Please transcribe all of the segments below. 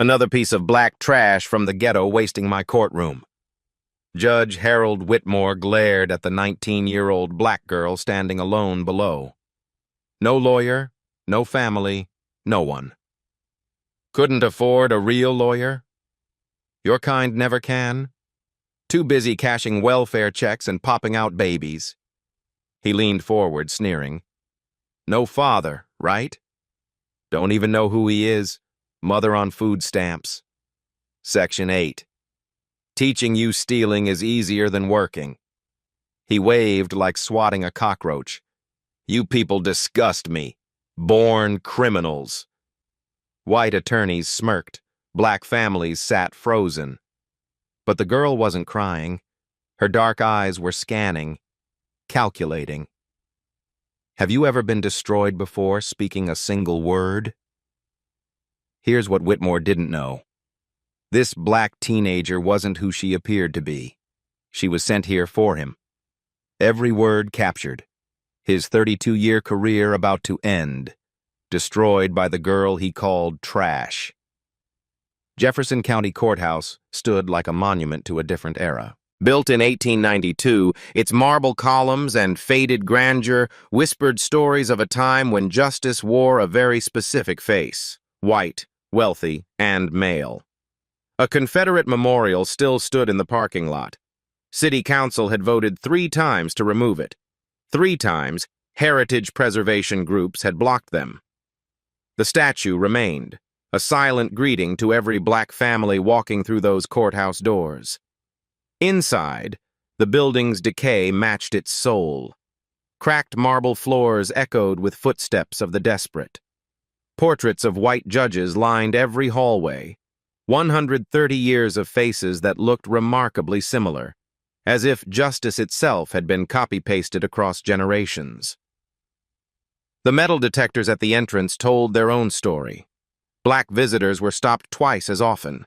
Another piece of black trash from the ghetto wasting my courtroom. Judge Harold Whitmore glared at the 19-year-old black girl standing alone below. No lawyer, no family, no one. Couldn't afford a real lawyer? Your kind never can? Too busy cashing welfare checks and popping out babies. He leaned forward, sneering. No father, right? Don't even know who he is. Mother on food stamps. Section 8. Teaching you stealing is easier than working. He waved like swatting a cockroach. You people disgust me. Born criminals. White attorneys smirked. Black families sat frozen. But the girl wasn't crying. Her dark eyes were scanning, calculating. Have you ever been destroyed before speaking a single word? Here's what Whitmore didn't know. This black teenager wasn't who she appeared to be. She was sent here for him. Every word captured. His 32-year career about to end. Destroyed by the girl he called trash. Jefferson County Courthouse stood like a monument to a different era. Built in 1892, its marble columns and faded grandeur whispered stories of a time when justice wore a very specific face. White, wealthy, and male. A Confederate memorial still stood in the parking lot. City Council had voted 3 times to remove it. 3 times, heritage preservation groups had blocked them. The statue remained, a silent greeting to every black family walking through those courthouse doors. Inside, the building's decay matched its soul. Cracked marble floors echoed with footsteps of the desperate. Portraits of white judges lined every hallway, 130 years of faces that looked remarkably similar, as if justice itself had been copy-pasted across generations. The metal detectors at the entrance told their own story. Black visitors were stopped twice as often,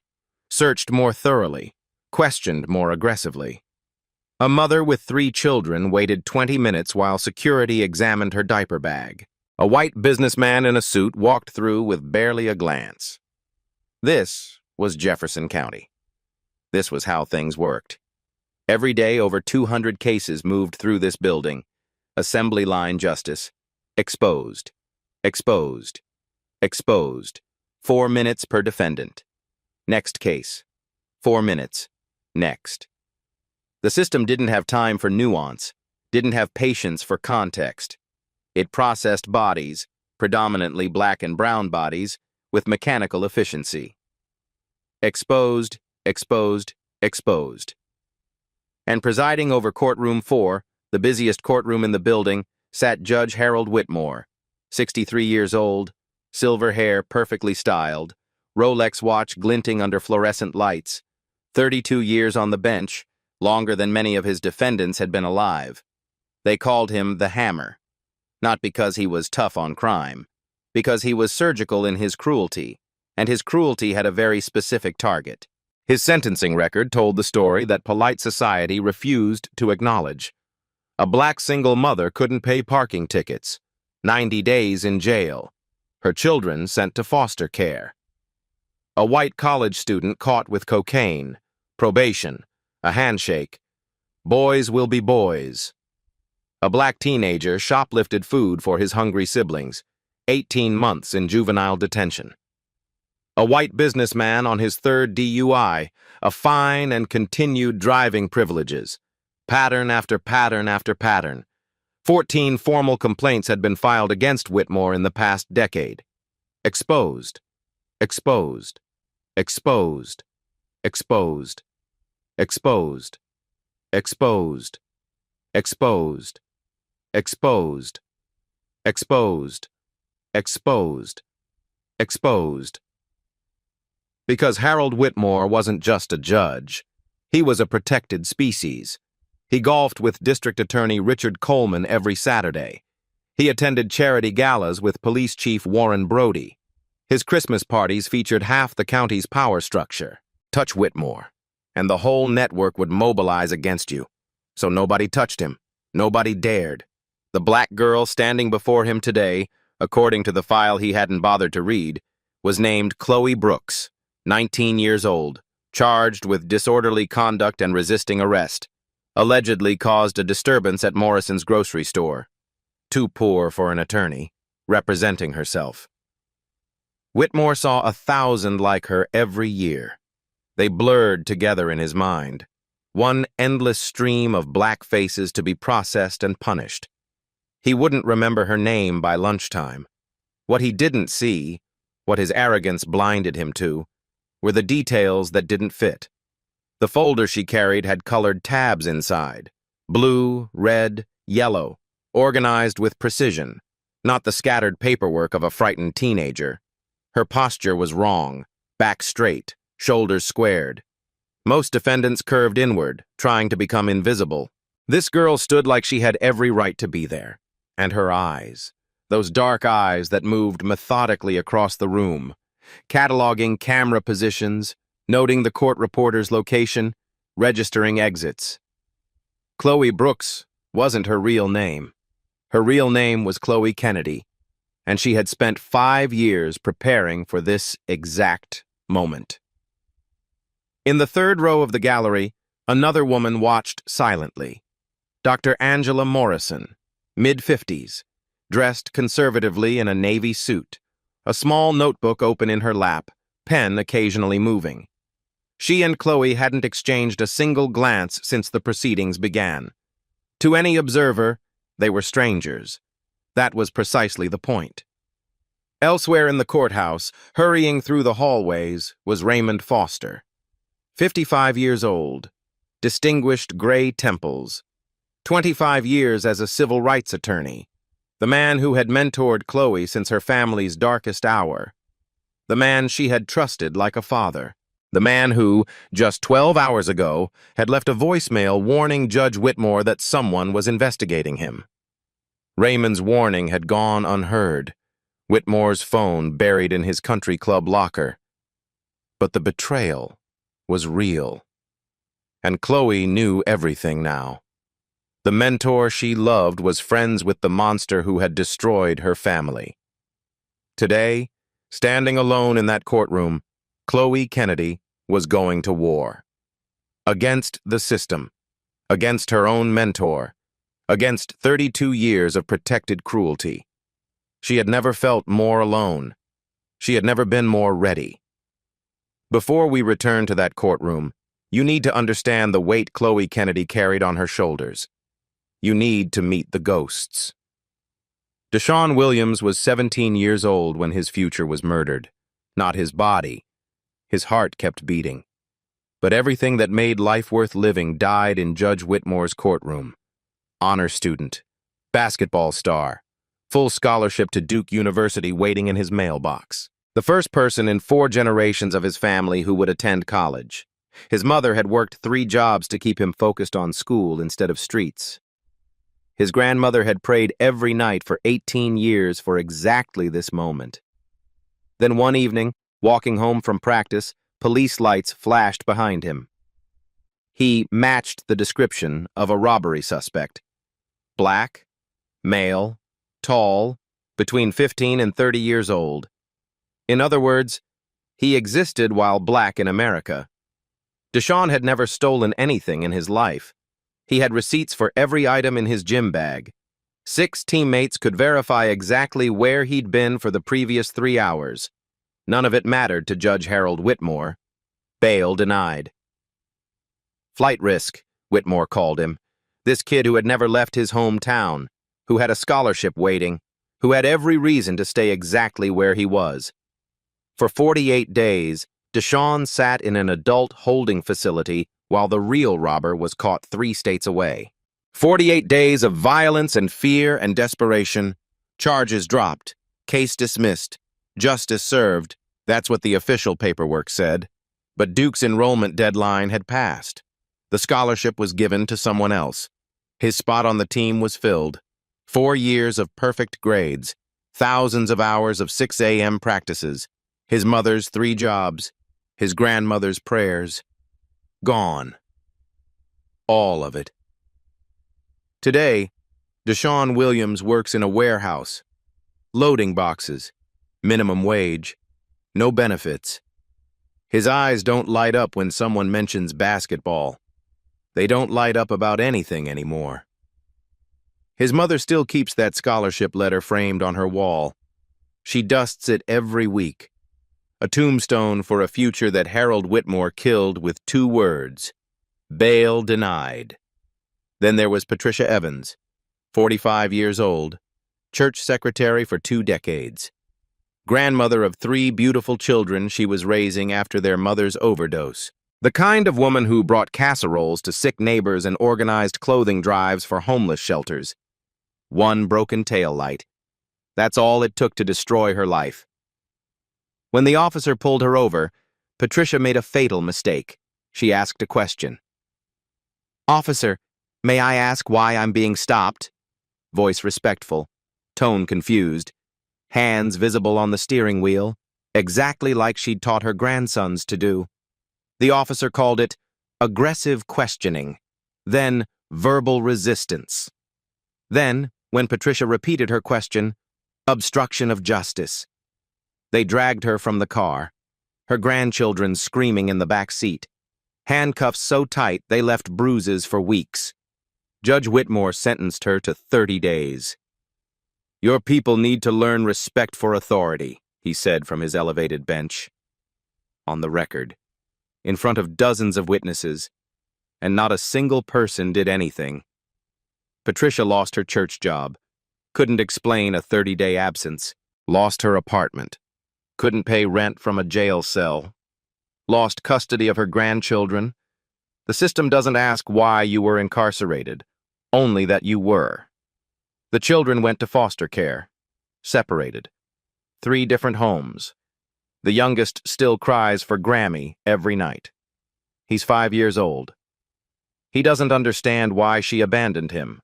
searched more thoroughly, questioned more aggressively. A mother with 3 children waited 20 minutes while security examined her diaper bag. A white businessman in a suit walked through with barely a glance. This was Jefferson County. This was how things worked. Every day, over 200 cases moved through this building. Assembly line justice. Exposed. Exposed. Exposed. 4 minutes per defendant. Next case. 4 minutes. Next. The system didn't have time for nuance, didn't have patience for context. It processed bodies, predominantly black and brown bodies, with mechanical efficiency. Exposed, exposed, exposed. And presiding over courtroom 4, the busiest courtroom in the building, sat Judge Harold Whitmore, 63 years old, silver hair perfectly styled, Rolex watch glinting under fluorescent lights, 32 years on the bench, longer than many of his defendants had been alive. They called him the Hammer, not because he was tough on crime, because he was surgical in his cruelty, and his cruelty had a very specific target. His sentencing record told the story that polite society refused to acknowledge. A black single mother couldn't pay parking tickets, 90 days in jail, her children sent to foster care. A white college student caught with cocaine, probation, a handshake. Boys will be boys. A black teenager shoplifted food for his hungry siblings, 18 months in juvenile detention. A white businessman on his 3rd DUI, a fine and continued driving privileges, pattern after pattern after pattern. 14 formal complaints had been filed against Whitmore in the past decade. Exposed. Exposed. Exposed. Exposed. Exposed. Exposed. Exposed. Exposed. Exposed. Exposed. Exposed. Because Harold Whitmore wasn't just a judge. He was a protected species. He golfed with District Attorney Richard Coleman every Saturday. He attended charity galas with Police Chief Warren Brody. His Christmas parties featured half the county's power structure. Touch Whitmore, and the whole network would mobilize against you. So nobody touched him. Nobody dared. The black girl standing before him today, according to the file he hadn't bothered to read, was named Chloe Brooks. 19 years old, charged with disorderly conduct and resisting arrest, allegedly caused a disturbance at Morrison's grocery store. Too poor for an attorney, representing herself. Whitmore saw 1,000 like her every year. They blurred together in his mind, one endless stream of black faces to be processed and punished. He wouldn't remember her name by lunchtime. What he didn't see, what his arrogance blinded him to, were the details that didn't fit. The folder she carried had colored tabs inside, blue, red, yellow, organized with precision, not the scattered paperwork of a frightened teenager. Her posture was wrong, back straight, shoulders squared. Most defendants curved inward, trying to become invisible. This girl stood like she had every right to be there. And her eyes, those dark eyes that moved methodically across the room, cataloging camera positions, noting the court reporter's location, registering exits. Chloe Brooks wasn't her real name. Her real name was Chloe Kennedy, and she had spent 5 years preparing for this exact moment. In the third row of the gallery, another woman watched silently. Dr. Angela Morrison, mid-50s, dressed conservatively in a navy suit, a small notebook open in her lap, pen occasionally moving. She and Chloe hadn't exchanged a single glance since the proceedings began. To any observer, they were strangers. That was precisely the point. Elsewhere in the courthouse, hurrying through the hallways, was Raymond Foster. 55 years old, distinguished gray temples, 25 years as a civil rights attorney, the man who had mentored Chloe since her family's darkest hour, the man she had trusted like a father, the man who, just 12 hours ago, had left a voicemail warning Judge Whitmore that someone was investigating him. Raymond's warning had gone unheard, Whitmore's phone buried in his country club locker. But the betrayal was real. And Chloe knew everything now. The mentor she loved was friends with the monster who had destroyed her family. Today, standing alone in that courtroom, Chloe Kennedy was going to war. Against the system, against her own mentor, against 32 years of protected cruelty. She had never felt more alone. She had never been more ready. Before we return to that courtroom, you need to understand the weight Chloe Kennedy carried on her shoulders. You need to meet the ghosts. Deshaun Williams was 17 years old when his future was murdered. Not his body. His heart kept beating. But everything that made life worth living died in Judge Whitmore's courtroom. Honor student, basketball star, full scholarship to Duke University waiting in his mailbox. The first person in 4 generations of his family who would attend college. His mother had worked 3 jobs to keep him focused on school instead of streets. His grandmother had prayed every night for 18 years for exactly this moment. Then one evening, walking home from practice, police lights flashed behind him. He matched the description of a robbery suspect. Black, male, tall, between 15 and 30 years old. In other words, he existed while black in America. Deshaun had never stolen anything in his life. He had receipts for every item in his gym bag. 6 teammates could verify exactly where he'd been for the previous 3 hours. None of it mattered to Judge Harold Whitmore. Bail denied. Flight risk, Whitmore called him. This kid who had never left his hometown, who had a scholarship waiting, who had every reason to stay exactly where he was. For 48 days, Deshaun sat in an adult holding facility while the real robber was caught 3 states away. 48 days of violence and fear and desperation. Charges dropped. Case dismissed. Justice served. That's what the official paperwork said. But Duke's enrollment deadline had passed. The scholarship was given to someone else. His spot on the team was filled. 4 years of perfect grades. Thousands of hours of 6 a.m. practices. His mother's 3 jobs. His grandmother's prayers. Gone. All of it. Today, Deshaun Williams works in a warehouse. Loading boxes. Minimum wage. No benefits. His eyes don't light up when someone mentions basketball. They don't light up about anything anymore. His mother still keeps that scholarship letter framed on her wall. She dusts it every week. A tombstone for a future that Harold Whitmore killed with 2 words: bail denied. Then there was Patricia Evans, 45 years old, church secretary for 2 decades. Grandmother of 3 beautiful children she was raising after their mother's overdose. The kind of woman who brought casseroles to sick neighbors and organized clothing drives for homeless shelters. 1 broken taillight. That's all it took to destroy her life. When the officer pulled her over, Patricia made a fatal mistake. She asked a question. "Officer, may I ask why I'm being stopped?" Voice respectful, tone confused, hands visible on the steering wheel, exactly like she'd taught her grandsons to do. The officer called it aggressive questioning, then verbal resistance. Then, when Patricia repeated her question, obstruction of justice. They dragged her from the car, her grandchildren screaming in the back seat, handcuffs so tight they left bruises for weeks. Judge Whitmore sentenced her to 30 days. "Your people need to learn respect for authority," he said from his elevated bench. On the record, in front of dozens of witnesses, and not a single person did anything. Patricia lost her church job, couldn't explain a 30-day absence, lost her apartment, couldn't pay rent from a jail cell, lost custody of her grandchildren. The system doesn't ask why you were incarcerated, only that you were. The children went to foster care, separated. 3 different homes. The youngest still cries for Grammy every night. He's 5 years old. He doesn't understand why she abandoned him.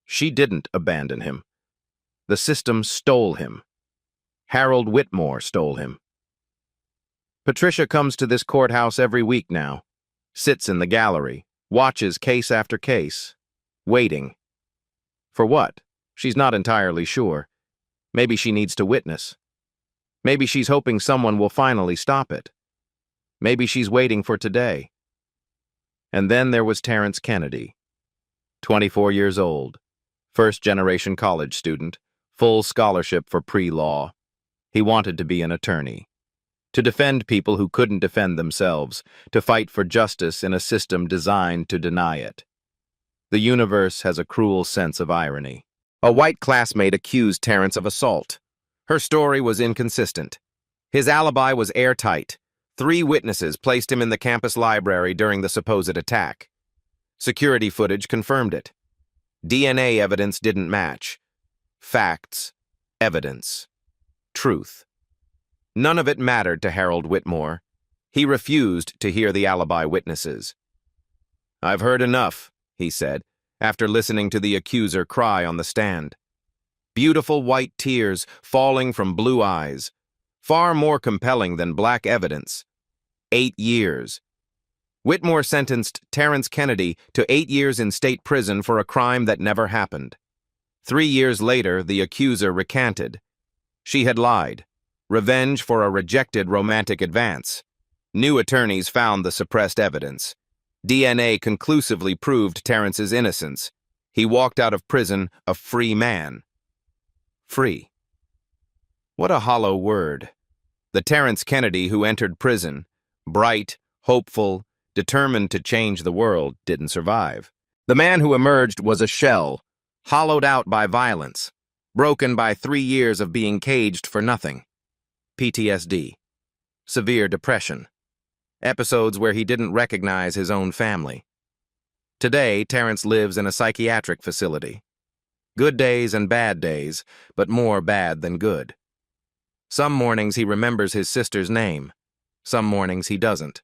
She didn't abandon him. The system stole him. Harold Whitmore stole him. Patricia comes to this courthouse every week now, sits in the gallery, watches case after case, waiting. For what? She's not entirely sure. Maybe she needs to witness. Maybe she's hoping someone will finally stop it. Maybe she's waiting for today. And then there was Terrence Kennedy, 24 years old, first-generation college student, full scholarship for pre-law. He wanted to be an attorney, to defend people who couldn't defend themselves, to fight for justice in a system designed to deny it. The universe has a cruel sense of irony. A white classmate accused Terrence of assault. Her story was inconsistent. His alibi was airtight. 3 witnesses placed him in the campus library during the supposed attack. Security footage confirmed it. DNA evidence didn't match. Facts, evidence, truth. None of it mattered to Harold Whitmore. He refused to hear the alibi witnesses. "I've heard enough," he said, after listening to the accuser cry on the stand. Beautiful white tears falling from blue eyes, far more compelling than black evidence. 8 years. Whitmore sentenced Terrence Kennedy to 8 years in state prison for a crime that never happened. 3 years later, the accuser recanted. She had lied. Revenge for a rejected romantic advance. New attorneys found the suppressed evidence. DNA conclusively proved Terrence's innocence. He walked out of prison a free man. Free. What a hollow word. The Terrence Kennedy who entered prison, bright, hopeful, determined to change the world, didn't survive. The man who emerged was a shell, hollowed out by violence, broken by 3 years of being caged for nothing. PTSD. Severe depression. Episodes where he didn't recognize his own family. Today, Terrence lives in a psychiatric facility. Good days and bad days, but more bad than good. Some mornings he remembers his sister's name. Some mornings he doesn't.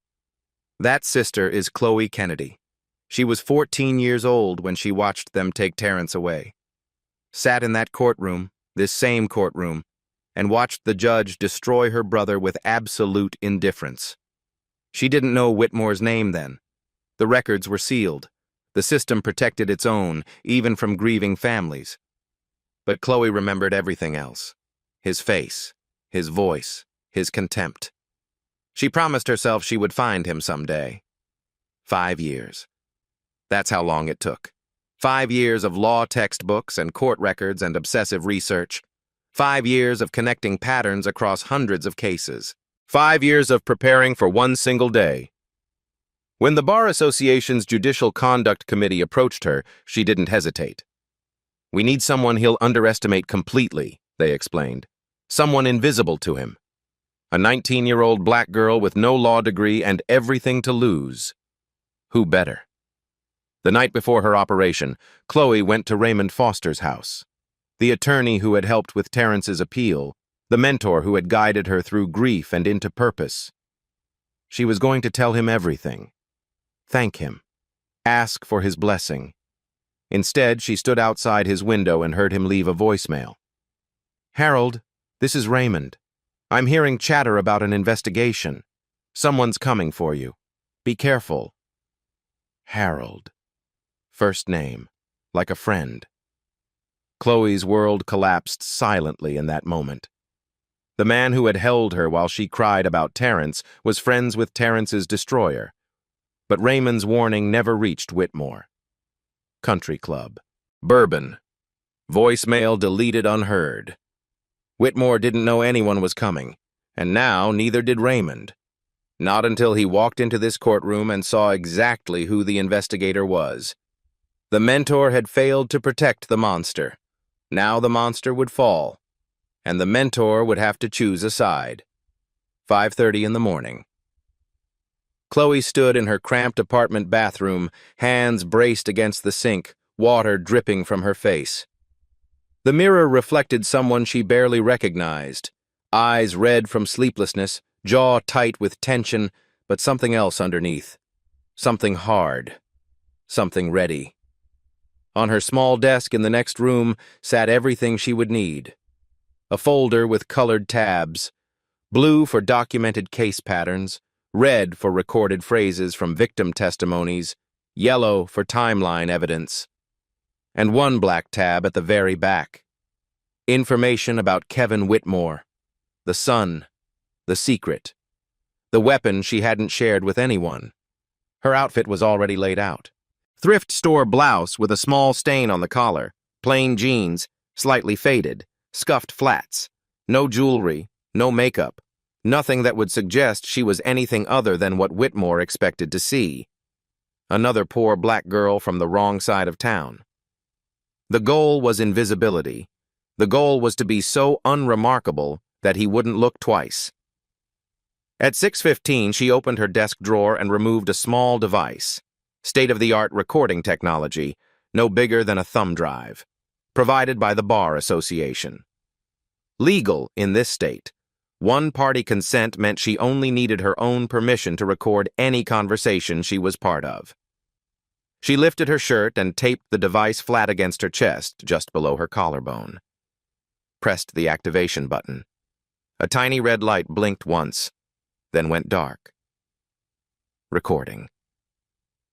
That sister is Chloe Kennedy. She was 14 years old when she watched them take Terrence away. Sat in that courtroom, this same courtroom, and watched the judge destroy her brother with absolute indifference. She didn't know Whitmore's name then. The records were sealed. The system protected its own, even from grieving families. But Chloe remembered everything else. His face, his voice, his contempt. She promised herself she would find him someday. 5 years. That's how long it took. 5 years of law textbooks and court records and obsessive research. 5 years of connecting patterns across hundreds of cases. 5 years of preparing for one single day. When the Bar Association's Judicial Conduct Committee approached her, she didn't hesitate. "We need someone he'll underestimate completely," they explained. "Someone invisible to him. A 19-year-old black girl with no law degree and everything to lose. Who better?" The night before her operation, Chloe went to Raymond Foster's house. The attorney who had helped with Terrence's appeal, the mentor who had guided her through grief and into purpose. She was going to tell him everything. Thank him. Ask for his blessing. Instead, she stood outside his window and heard him leave a voicemail. "Harold, this is Raymond. I'm hearing chatter about an investigation. Someone's coming for you. Be careful." Harold. First name, like a friend. Chloe's world collapsed silently in that moment. The man who had held her while she cried about Terrence was friends with Terrence's destroyer. But Raymond's warning never reached Whitmore. Country Club. Bourbon. Voicemail deleted unheard. Whitmore didn't know anyone was coming, and now neither did Raymond. Not until he walked into this courtroom and saw exactly who the investigator was. The mentor had failed to protect the monster. Now the monster would fall, and the mentor would have to choose a side. 5:30 in the morning. Chloe stood in her cramped apartment bathroom, hands braced against the sink, water dripping from her face. The mirror reflected someone she barely recognized, eyes red from sleeplessness, jaw tight with tension, but something else underneath. Something hard. Something ready. On her small desk in the next room sat everything she would need. A folder with colored tabs, blue for documented case patterns, red for recorded phrases from victim testimonies, yellow for timeline evidence, and one black tab at the very back. Information about Kevin Whitmore, the son, the secret, the weapon she hadn't shared with anyone. Her outfit was already laid out. Thrift store blouse with a small stain on the collar, plain jeans, slightly faded, scuffed flats, no jewelry, no makeup, nothing that would suggest she was anything other than what Whitmore expected to see. Another poor black girl from the wrong side of town. The goal was invisibility. The goal was to be so unremarkable that he wouldn't look twice. At 6:15, she opened her desk drawer and removed a small device. State-of-the-art recording technology, no bigger than a thumb drive, provided by the Bar Association. Legal in this state. One-party consent meant she only needed her own permission to record any conversation she was part of. She lifted her shirt and taped the device flat against her chest, just below her collarbone. Pressed the activation button. A tiny red light blinked once, then went dark. Recording.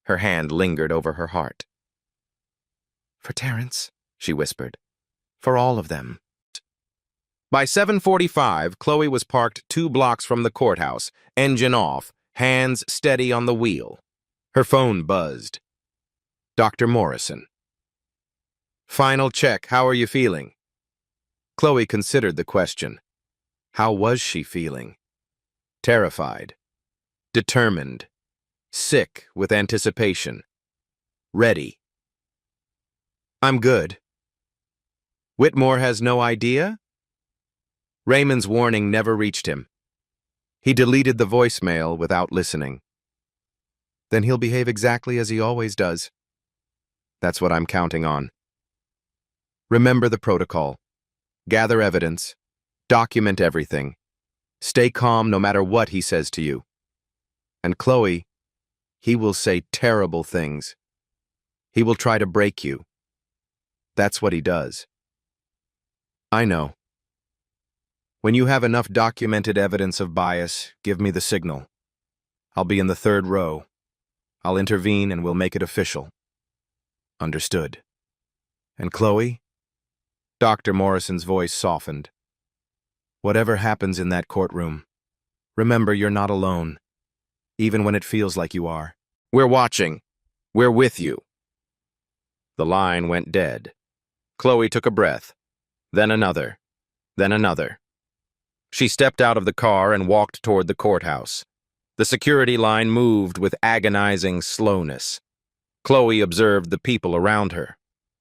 Her hand lingered over her heart. "For Terrence," she whispered. "For all of them." By 7:45, Chloe was parked 2 blocks from the courthouse, engine off, hands steady on the wheel. Her phone buzzed. Dr. Morrison. "Final check, how are you feeling?" Chloe considered the question. How was she feeling? Terrified. Determined. Sick with anticipation. Ready. "I'm good." "Whitmore has no idea?" Raymond's warning never reached him. He deleted the voicemail without listening. "Then he'll behave exactly as he always does." "That's what I'm counting on." Remember the protocol. Gather evidence. Document everything. Stay calm no matter what he says to you. And Chloe, he will say terrible things. He will try to break you. That's what he does. I know. When you have enough documented evidence of bias, give me the signal. I'll be in the 3rd row. I'll intervene and we'll make it official. Understood. And Chloe? Dr. Morrison's voice softened. Whatever happens in that courtroom, Remember, you're not alone, even when it feels like you are. We're watching. We're with you. The line went dead. Chloe took a breath, then another, then another. She stepped out of the car and walked toward the courthouse. The security line moved with agonizing slowness. Chloe observed the people around her.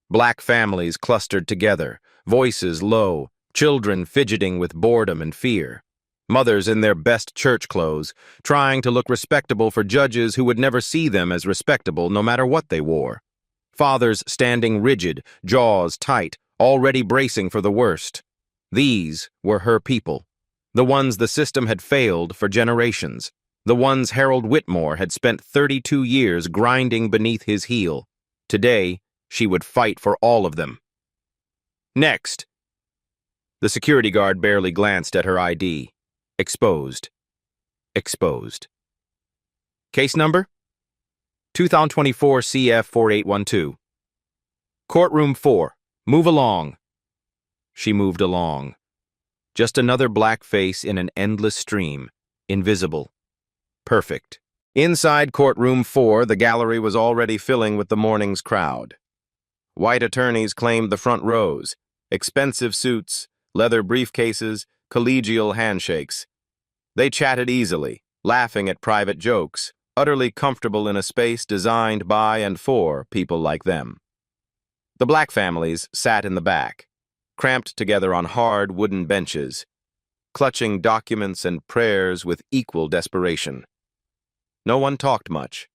Black families clustered together, voices low, children fidgeting with boredom and fear. Mothers in their best church clothes, trying to look respectable for judges who would never see them as respectable no matter what they wore. Fathers standing rigid, jaws tight, already bracing for the worst. These were her people, the ones the system had failed for generations, the ones Harold Whitmore had spent 32 years grinding beneath his heel. Today, she would fight for all of them. Next. The security guard barely glanced at her ID. Exposed. Exposed. Case number? 2024 CF 4812. Courtroom 4. Move along. She moved along. Just another black face in an endless stream. Invisible. Perfect. Inside courtroom 4, the gallery was already filling with the morning's crowd. White attorneys claimed the front rows. Expensive suits, leather briefcases, collegial handshakes. They chatted easily, laughing at private jokes, utterly comfortable in a space designed by and for people like them. The black families sat in the back, cramped together on hard wooden benches, clutching documents and prayers with equal desperation. No one talked much.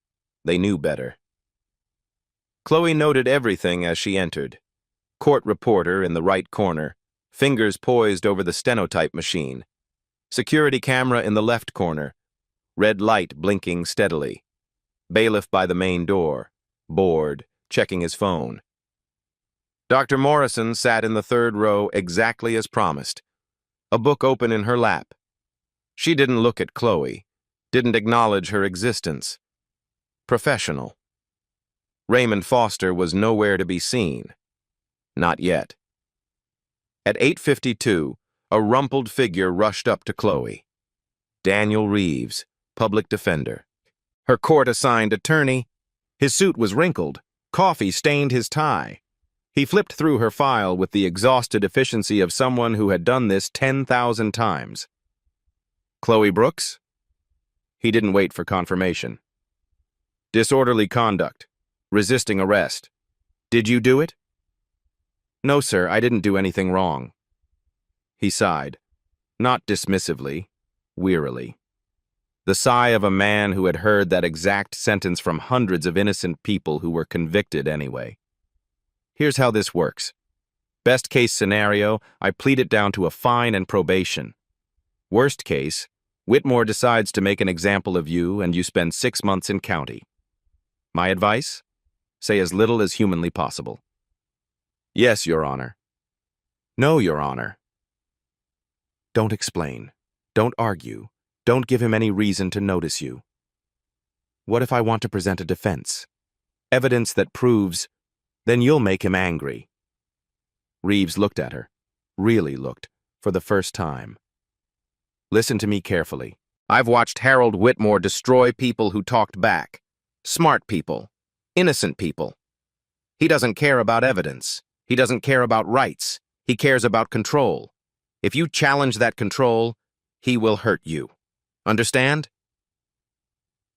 They knew better. Chloe noted everything as she entered. Court reporter in the right corner, fingers poised over the stenotype machine. Security camera in the left corner, red light blinking steadily. Bailiff by the main door, bored, checking his phone. Dr. Morrison sat in the third row exactly as promised, a book open in her lap. She didn't look at Chloe, didn't acknowledge her existence. Professional. Raymond Foster was nowhere to be seen. Not yet. At 8:52, a rumpled figure rushed up to Chloe. Daniel Reeves, public defender. Her court-assigned attorney. His suit was wrinkled. Coffee stained his tie. He flipped through her file with the exhausted efficiency of someone who had done this 10,000 times. Chloe Brooks? He didn't wait for confirmation. Disorderly conduct. Resisting arrest. Did you do it? No, sir, I didn't do anything wrong. He sighed, not dismissively, wearily. The sigh of a man who had heard that exact sentence from hundreds of innocent people who were convicted anyway. Here's how this works. Best case scenario, I plead it down to a fine and probation. Worst case, Whitmore decides to make an example of you and you spend 6 months in county. My advice? Say as little as humanly possible. Yes, Your Honor. No, Your Honor. Don't explain. Don't argue. Don't give him any reason to notice you. What if I want to present a defense? Evidence that proves, then you'll make him angry. Reeves looked at her, really looked, for the first time. Listen to me carefully. I've watched Harold Whitmore destroy people who talked back. Smart people. Innocent people. He doesn't care about evidence. He doesn't care about rights. He cares about control. If you challenge that control, he will hurt you. Understand?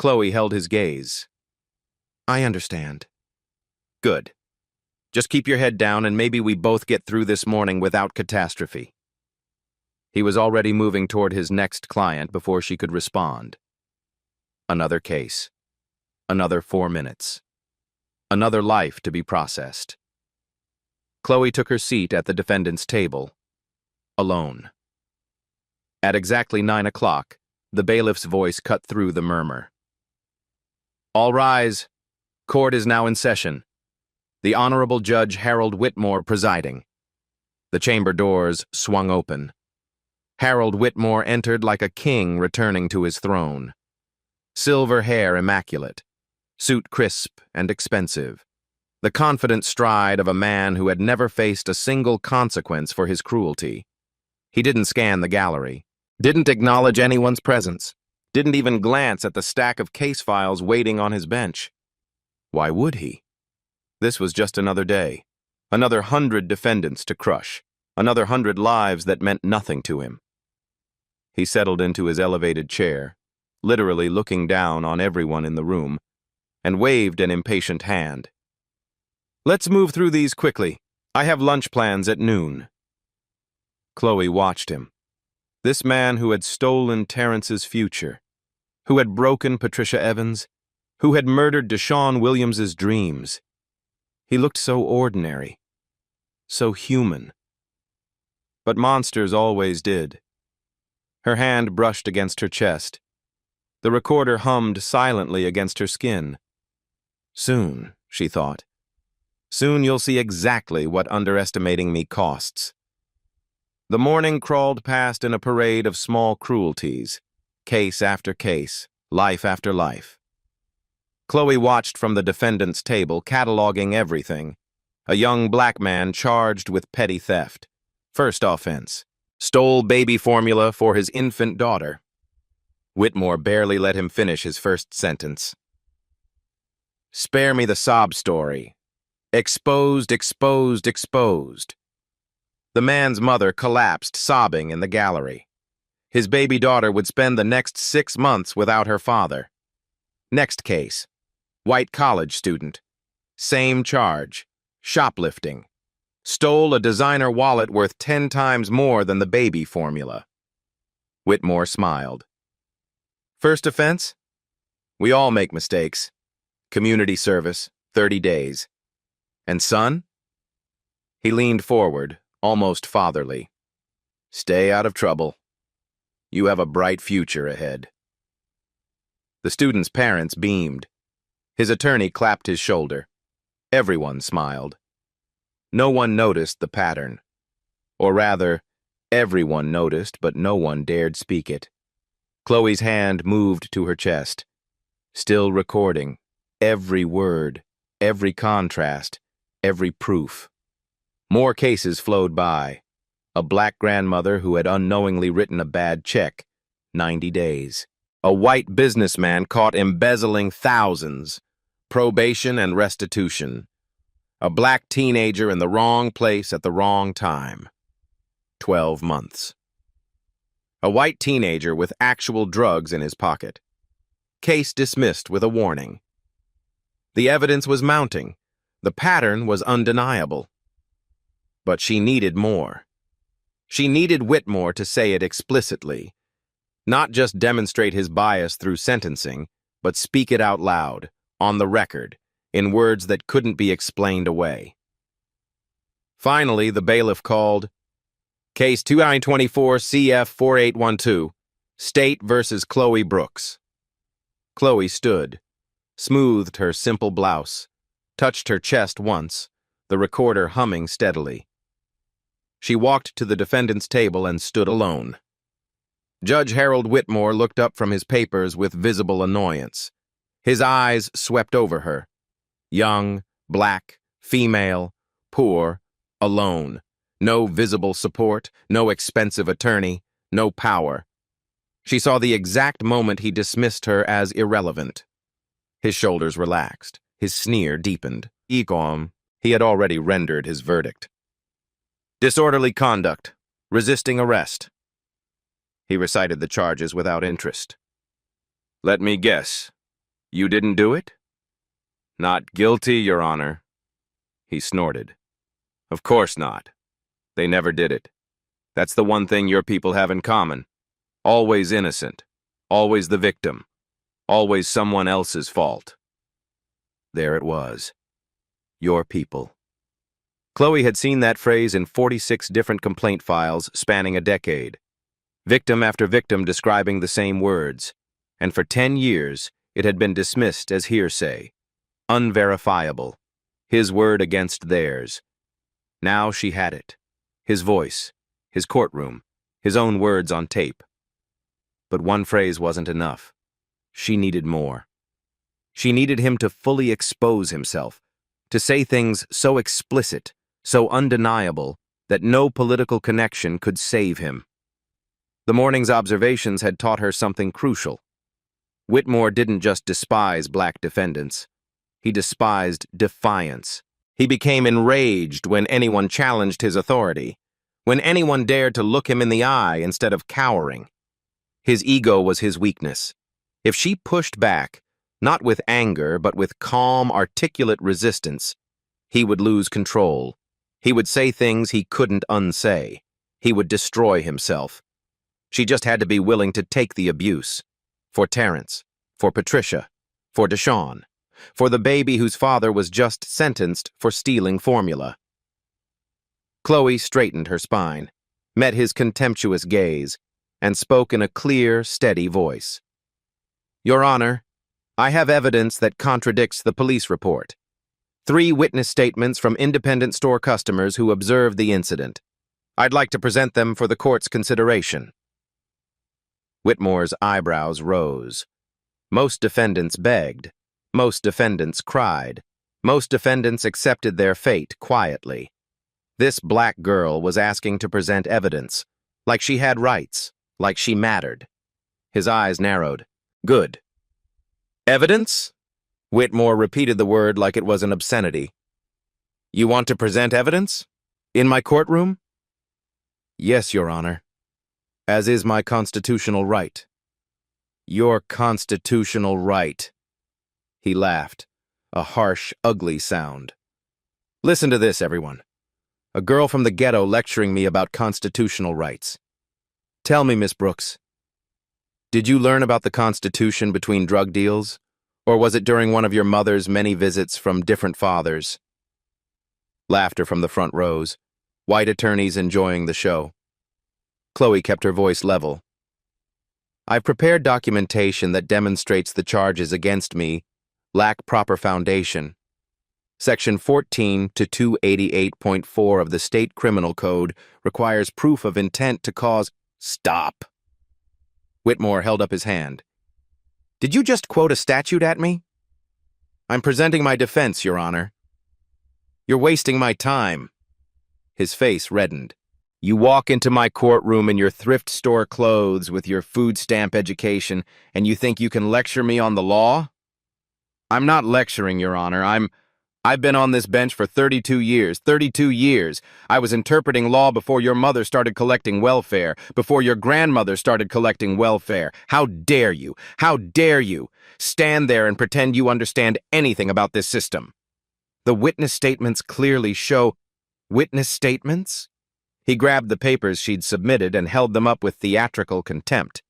Chloe held his gaze. I understand. Good. Just keep your head down and maybe we both get through this morning without catastrophe. He was already moving toward his next client before she could respond. Another case. Another 4 minutes. Another life to be processed. Chloe took her seat at the defendant's table. Alone. At exactly 9 o'clock, the bailiff's voice cut through the murmur. All rise. Court is now in session. The Honorable Judge Harold Whitmore presiding. The chamber doors swung open. Harold Whitmore entered like a king returning to his throne. Silver hair immaculate, suit crisp and expensive. The confident stride of a man who had never faced a single consequence for his cruelty. He didn't scan the gallery. Didn't acknowledge anyone's presence. Didn't even glance at the stack of case files waiting on his bench. Why would he? This was just another day. Another 100 defendants to crush. Another 100 lives that meant nothing to him. He settled into his elevated chair, literally looking down on everyone in the room, and waved an impatient hand. "Let's move through these quickly. I have lunch plans at noon." Chloe watched him. This man who had stolen Terrence's future, who had broken Patricia Evans, who had murdered Deshaun Williams's dreams. He looked so ordinary, so human. But monsters always did. Her hand brushed against her chest. The recorder hummed silently against her skin. Soon, she thought. Soon you'll see exactly what underestimating me costs. The morning crawled past in a parade of small cruelties, case after case, life after life. Chloe watched from the defendant's table, cataloging everything. A young black man charged with petty theft. First offense. Stole baby formula for his infant daughter. Whitmore barely let him finish his first sentence. Spare me the sob story. Exposed, exposed, exposed. The man's mother collapsed, sobbing in the gallery. His baby daughter would spend the next 6 months without her father. Next case. White college student. Same charge. Shoplifting. Stole a designer wallet worth 10 times more than the baby formula. Whitmore smiled. First offense? We all make mistakes. Community service, 30 days. And son? He leaned forward, almost fatherly. Stay out of trouble. You have a bright future ahead. The student's parents beamed. His attorney clapped his shoulder. Everyone smiled. No one noticed the pattern. Or rather, everyone noticed, but no one dared speak it. Chloe's hand moved to her chest. Still recording. Every word, every contrast, every proof. More cases flowed by. A black grandmother who had unknowingly written a bad check, 90 days. A white businessman caught embezzling thousands, probation and restitution. A black teenager in the wrong place at the wrong time, 12 months. A white teenager with actual drugs in his pocket. Case dismissed with a warning. The evidence was mounting. The pattern was undeniable. But she needed more. She needed Whitmore to say it explicitly, not just demonstrate his bias through sentencing, but speak it out loud, on the record, in words that couldn't be explained away. Finally, the bailiff called, Case 2924 CF 4812, State versus Chloe Brooks. Chloe stood, smoothed her simple blouse, touched her chest once, the recorder humming steadily. She walked to the defendant's table and stood alone. Judge Harold Whitmore looked up from his papers with visible annoyance. His eyes swept over her. Young, black, female, poor, alone. No visible support, no expensive attorney, no power. She saw the exact moment he dismissed her as irrelevant. His shoulders relaxed. His sneer deepened. Egom, he had already rendered his verdict. Disorderly conduct. Resisting arrest. He recited the charges without interest. Let me guess. You didn't do it? Not guilty, Your Honor. He snorted. Of course not. They never did it. That's the one thing your people have in common. Always innocent. Always the victim. Always someone else's fault. There it was. Your people. Chloe had seen that phrase in 46 different complaint files spanning a decade. Victim after victim describing the same words. And for 10 years, it had been dismissed as hearsay. Unverifiable. His word against theirs. Now she had it. His voice. His courtroom. His own words on tape. But one phrase wasn't enough. She needed more. She needed him to fully expose himself, to say things so explicit, so undeniable, that no political connection could save him. The morning's observations had taught her something crucial. Whitmore didn't just despise black defendants. He despised defiance. He became enraged when anyone challenged his authority, when anyone dared to look him in the eye instead of cowering. His ego was his weakness. If she pushed back, not with anger, but with calm, articulate resistance, he would lose control. He would say things he couldn't unsay. He would destroy himself. She just had to be willing to take the abuse. For Terrence, for Patricia, for Deshawn, for the baby whose father was just sentenced for stealing formula. Chloe straightened her spine, met his contemptuous gaze, and spoke in a clear, steady voice. Your Honor, I have evidence that contradicts the police report. 3 witness statements from independent store customers who observed the incident. I'd like to present them for the court's consideration. Whitmore's eyebrows rose. Most defendants begged. Most defendants cried. Most defendants accepted their fate quietly. This black girl was asking to present evidence, like she had rights, like she mattered. His eyes narrowed. Good. Evidence? Whitmore repeated the word like it was an obscenity. You want to present evidence? In my courtroom? Yes, Your Honor. As is my constitutional right. Your constitutional right. He laughed, a harsh, ugly sound. Listen to this, everyone. A girl from the ghetto lecturing me about constitutional rights. Tell me, Miss Brooks, did you learn about the Constitution between drug deals, or was it during one of your mother's many visits from different fathers? Laughter from the front rows, white attorneys enjoying the show. Chloe kept her voice level. I've prepared documentation that demonstrates the charges against me lack proper foundation. Section 14 to 288.4 of the State Criminal Code requires proof of intent to cause... Stop. Whitmore held up his hand. Did you just quote a statute at me? I'm presenting my defense, Your Honor. You're wasting my time. His face reddened. You walk into my courtroom in your thrift store clothes with your food stamp education, and you think you can lecture me on the law? I'm not lecturing, Your Honor. I've been on this bench for 32 years. 32 years. I was interpreting law before your mother started collecting welfare, before your grandmother started collecting welfare. How dare you? How dare you stand there and pretend you understand anything about this system? The witness statements clearly show... Witness statements? He grabbed the papers she'd submitted and held them up with theatrical contempt.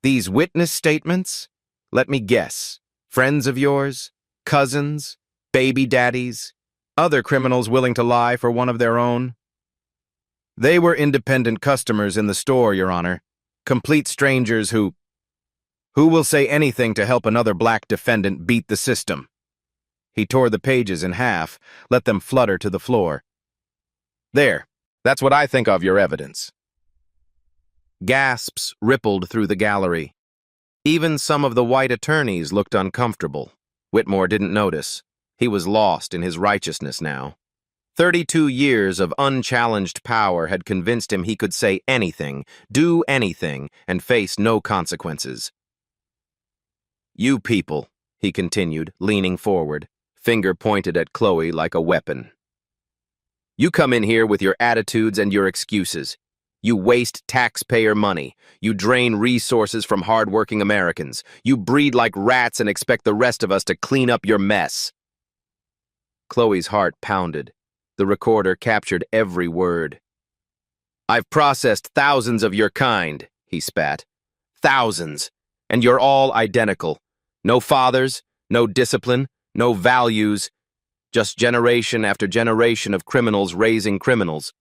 These witness statements? Let me guess. Friends of yours? Cousins? Baby daddies? Other criminals willing to lie for one of their own? They were independent customers in the store, Your Honor. Complete strangers who will say anything to help another black defendant beat the system. He tore the pages in half, let them flutter to the floor. There. That's what I think of your evidence. Gasps rippled through the gallery. Even some of the white attorneys looked uncomfortable. Whitmore didn't notice. He was lost in his righteousness now. 32 years of unchallenged power had convinced him he could say anything, do anything, and face no consequences. You people, he continued, leaning forward, finger pointed at Chloe like a weapon. You come in here with your attitudes and your excuses. You waste taxpayer money. You drain resources from hard-working Americans. You breed like rats and expect the rest of us to clean up your mess. Chloe's heart pounded. The recorder captured every word. I've processed thousands of your kind, he spat. Thousands. And you're all identical. No fathers, no discipline, no values. Just generation after generation of criminals raising criminals.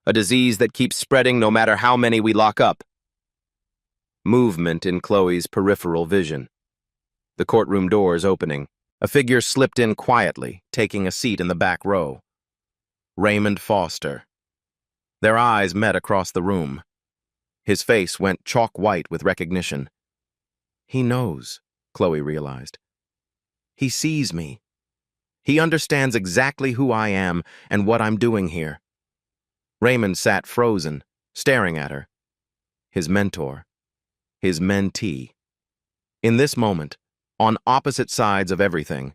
A disease that keeps spreading no matter how many we lock up. Movement in Chloe's peripheral vision. The courtroom doors opening. A figure slipped in quietly, taking a seat in the back row. Raymond Foster. Their eyes met across the room. His face went chalk white with recognition. He knows, Chloe realized. He sees me. He understands exactly who I am and what I'm doing here. Raymond sat frozen, staring at her. his mentor, his mentee. In this moment, on opposite sides of everything,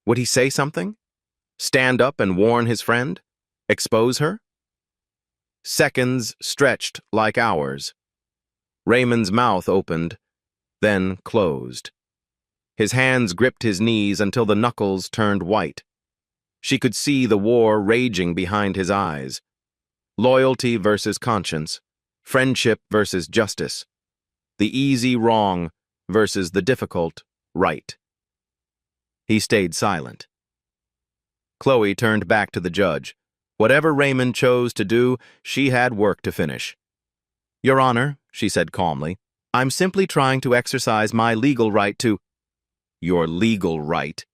would he say something? Stand up and warn his friend? Expose her? Seconds stretched like hours. Raymond's mouth opened, then closed. His hands gripped his knees until the knuckles turned white. She could see the war raging behind his eyes. Loyalty versus conscience, friendship versus justice, the easy wrong versus the difficult right. He stayed silent. Chloe turned back to the judge. Whatever Raymond chose to do, she had work to finish. "Your Honor," she said calmly, "I'm simply trying to exercise my legal right to—" "Your legal right?"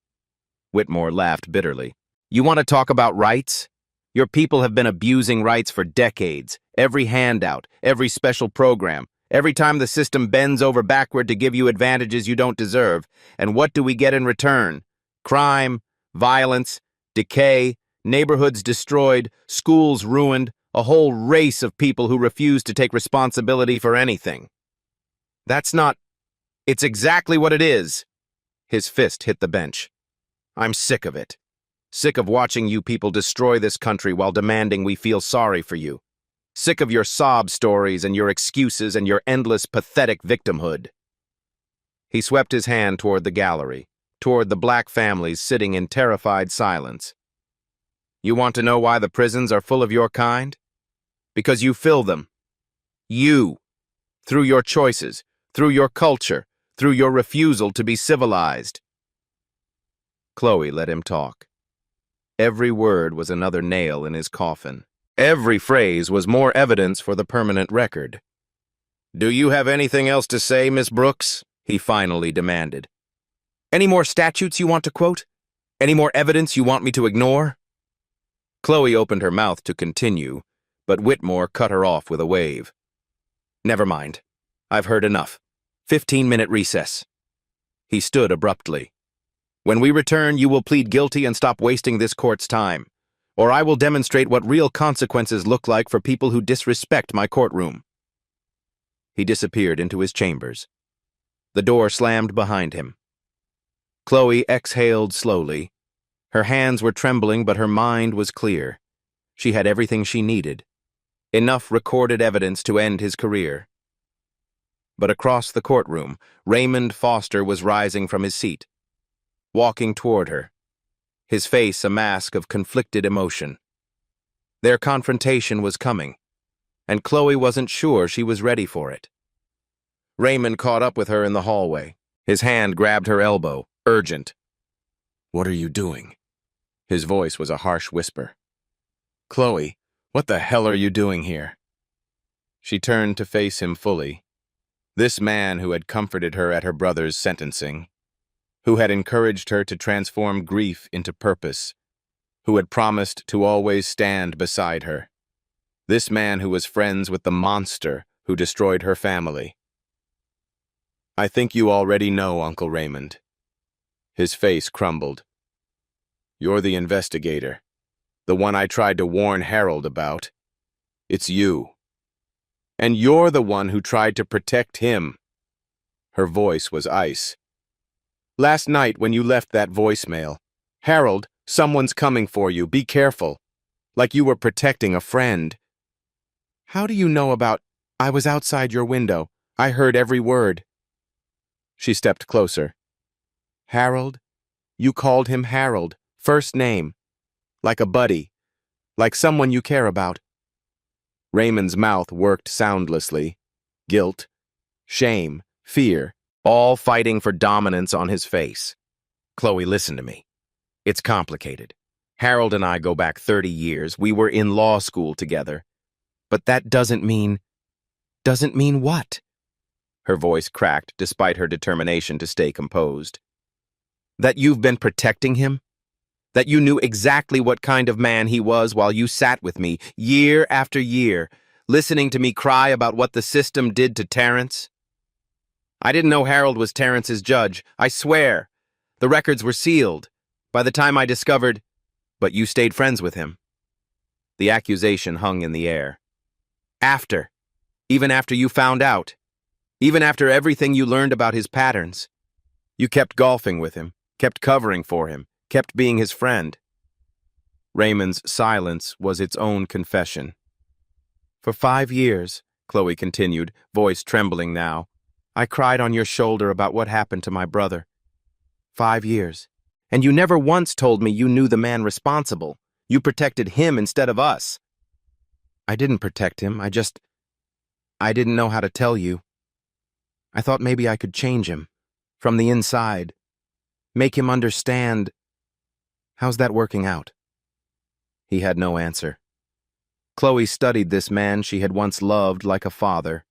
Whitmore laughed bitterly. "You want to talk about rights? Your people have been abusing rights for decades. Every handout, every special program, every time the system bends over backward to give you advantages you don't deserve. And what do we get in return? Crime, violence, decay, neighborhoods destroyed, schools ruined, a whole race of people who refuse to take responsibility for anything. That's not... It's exactly what it is." His fist hit the bench. "I'm sick of it. Sick of watching you people destroy this country while demanding we feel sorry for you. Sick of your sob stories and your excuses and your endless, pathetic victimhood." He swept his hand toward the gallery, toward the black families sitting in terrified silence. "You want to know why the prisons are full of your kind? Because you fill them. You. Through your choices, through your culture, through your refusal to be civilized." Chloe let him talk. Every word was another nail in his coffin. Every phrase was more evidence for the permanent record. "Do you have anything else to say, Miss Brooks?" he finally demanded. "Any more statutes you want to quote? Any more evidence you want me to ignore?" Chloe opened her mouth to continue, but Whitmore cut her off with a wave. "Never mind. I've heard enough. 15-minute recess." He stood abruptly. "When we return, you will plead guilty and stop wasting this court's time, or I will demonstrate what real consequences look like for people who disrespect my courtroom." He disappeared into his chambers. The door slammed behind him. Chloe exhaled slowly. Her hands were trembling, but her mind was clear. She had everything she needed. Enough recorded evidence to end his career. But across the courtroom, Raymond Foster was rising from his seat, walking toward her, his face a mask of conflicted emotion. Their confrontation was coming, and Chloe wasn't sure she was ready for it. Raymond caught up with her in the hallway. His hand grabbed her elbow, urgent. "What are you doing?" His voice was a harsh whisper. "Chloe, what the hell are you doing here?" She turned to face him fully. This man who had comforted her at her brother's sentencing, who had encouraged her to transform grief into purpose, who had promised to always stand beside her. This man who was friends with the monster who destroyed her family. "I think you already know, Uncle Raymond." His face crumbled. "You're the investigator, the one I tried to warn Harold about. It's you. And you're the one who tried to protect him." Her voice was ice. "Last night when you left that voicemail, 'Harold, someone's coming for you, be careful,' like you were protecting a friend. How do you know about... I was outside your window. I heard every word." She stepped closer. "Harold? You called him Harold, first name, like a buddy, like someone you care about." Raymond's mouth worked soundlessly. Guilt, shame, fear, all fighting for dominance on his face. "Chloe, listen to me. It's complicated. Harold and I go back 30 years. We were in law school together. But that doesn't mean... Doesn't mean what?" Her voice cracked despite her determination to stay composed. "That you've been protecting him? That you knew exactly what kind of man he was while you sat with me, year after year, listening to me cry about what the system did to Terrence? I didn't know Harold was Terrence's judge, I swear. The records were sealed. By the time I discovered... But you stayed friends with him." The accusation hung in the air. "After. Even after you found out. Even after everything you learned about his patterns. You kept golfing with him, kept covering for him, kept being his friend. Raymond's silence was its own confession. For 5 years, Chloe continued, voice trembling now, I cried on your shoulder about what happened to my brother. 5 years. And you never once told me you knew the man responsible. You protected him instead of us. I didn't protect him. I didn't know how to tell you. I thought maybe I could change him. From the inside. Make him understand. How's that working out? He had no answer. Chloe studied this man she had once loved like a father.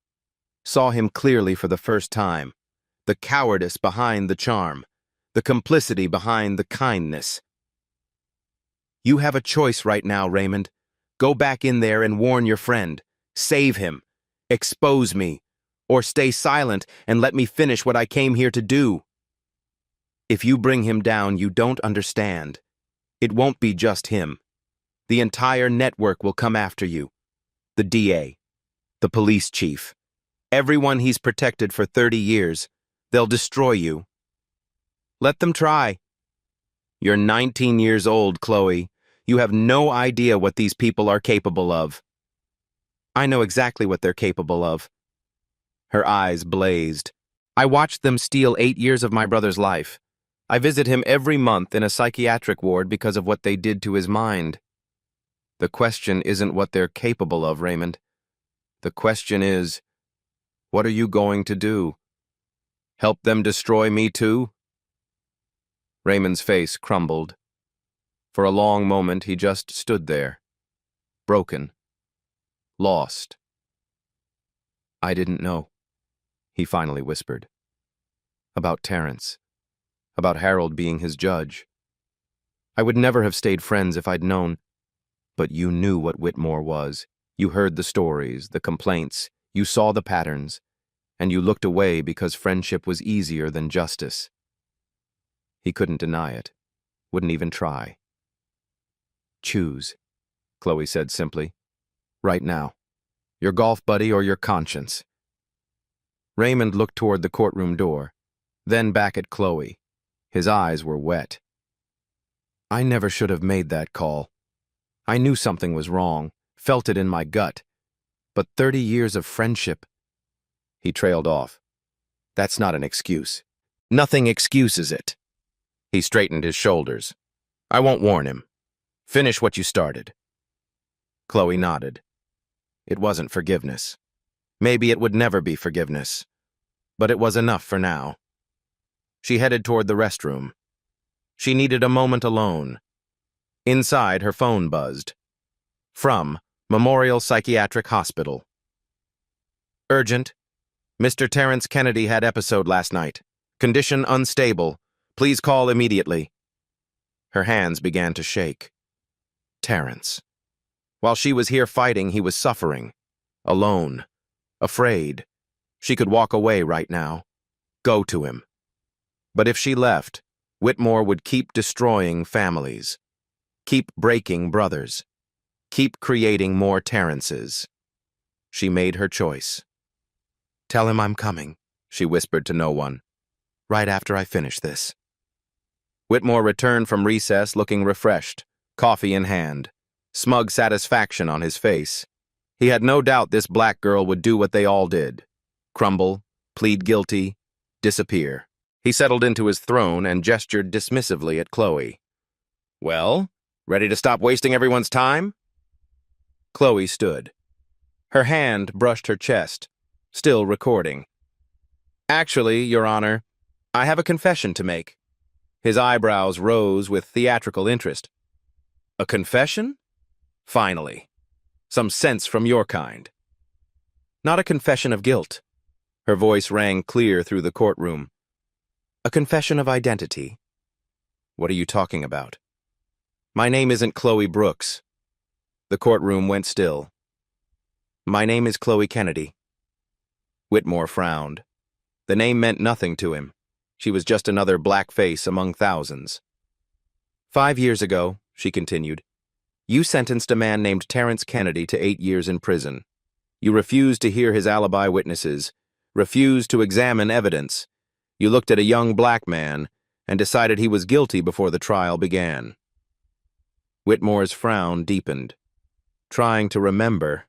Saw him clearly for the first time. The cowardice behind the charm. The complicity behind the kindness. You have a choice right now, Raymond. Go back in there and warn your friend. Save him. Expose me. Or stay silent and let me finish what I came here to do. If you bring him down, you don't understand. It won't be just him. The entire network will come after you. The DA. The police chief. Everyone he's protected for 30 years. They'll destroy you. Let them try. You're 19 years old, Chloe. You have no idea what these people are capable of. I know exactly what they're capable of. Her eyes blazed. I watched them steal 8 years of my brother's life. I visit him every month in a psychiatric ward because of what they did to his mind. The question isn't what they're capable of, Raymond. The question is, what are you going to do? Help them destroy me too? Raymond's face crumbled. For a long moment, he just stood there, broken, lost. I didn't know, he finally whispered. About Terrence, about Harold being his judge. I would never have stayed friends if I'd known. But you knew what Whitmore was. You heard the stories, the complaints, you saw the patterns, and you looked away because friendship was easier than justice. He couldn't deny it, wouldn't even try. Choose, Chloe said simply. Right now. Your golf buddy or your conscience. Raymond looked toward the courtroom door, then back at Chloe. His eyes were wet. I never should have made that call. I knew something was wrong, felt it in my gut. But 30 years of friendship. He trailed off. That's not an excuse. Nothing excuses it. He straightened his shoulders. I won't warn him. Finish what you started. Chloe nodded. It wasn't forgiveness. Maybe it would never be forgiveness. But it was enough for now. She headed toward the restroom. She needed a moment alone. Inside, her phone buzzed. From Memorial Psychiatric Hospital. Urgent. Mr. Terrence Kennedy had episode last night. Condition unstable. Please call immediately. Her hands began to shake. Terrence. While she was here fighting, he was suffering. Alone. Afraid. She could walk away right now. Go to him. But if she left, Whitmore would keep destroying families. Keep breaking brothers. Keep creating more Terrences. She made her choice. Tell him I'm coming, she whispered to no one. Right after I finish this. Whitmore returned from recess looking refreshed, coffee in hand, smug satisfaction on his face. He had no doubt this black girl would do what they all did. Crumble, plead guilty, disappear. He settled into his throne and gestured dismissively at Chloe. Well, ready to stop wasting everyone's time? Chloe stood. Her hand brushed her chest, still recording. Actually, Your Honor, I have a confession to make. His eyebrows rose with theatrical interest. A confession? Finally. Some sense from your kind. Not a confession of guilt. Her voice rang clear through the courtroom. A confession of identity. What are you talking about? My name isn't Chloe Brooks. The courtroom went still. My name is Chloe Kennedy. Whitmore frowned. The name meant nothing to him. She was just another black face among thousands. 5 years ago, she continued, you sentenced a man named Terrence Kennedy to 8 years in prison. You refused to hear his alibi witnesses, refused to examine evidence. You looked at a young black man and decided he was guilty before the trial began. Whitmore's frown deepened. Trying to remember.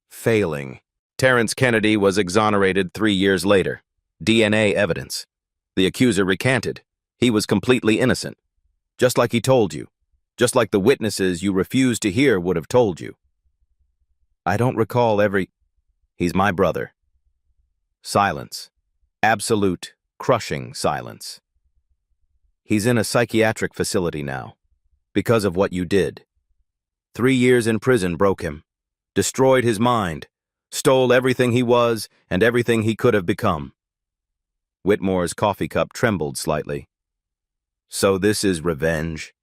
Failing. Terrence Kennedy was exonerated 3 years later. DNA evidence. The accuser recanted. He was completely innocent. Just like he told you. Just like the witnesses you refused to hear would have told you. I don't recall He's my brother. Silence. Absolute, crushing silence. He's in a psychiatric facility now. Because of what you did. 3 years in prison broke him. Destroyed his mind. Stole everything he was and everything he could have become. Whitmore's coffee cup trembled slightly. So this is revenge?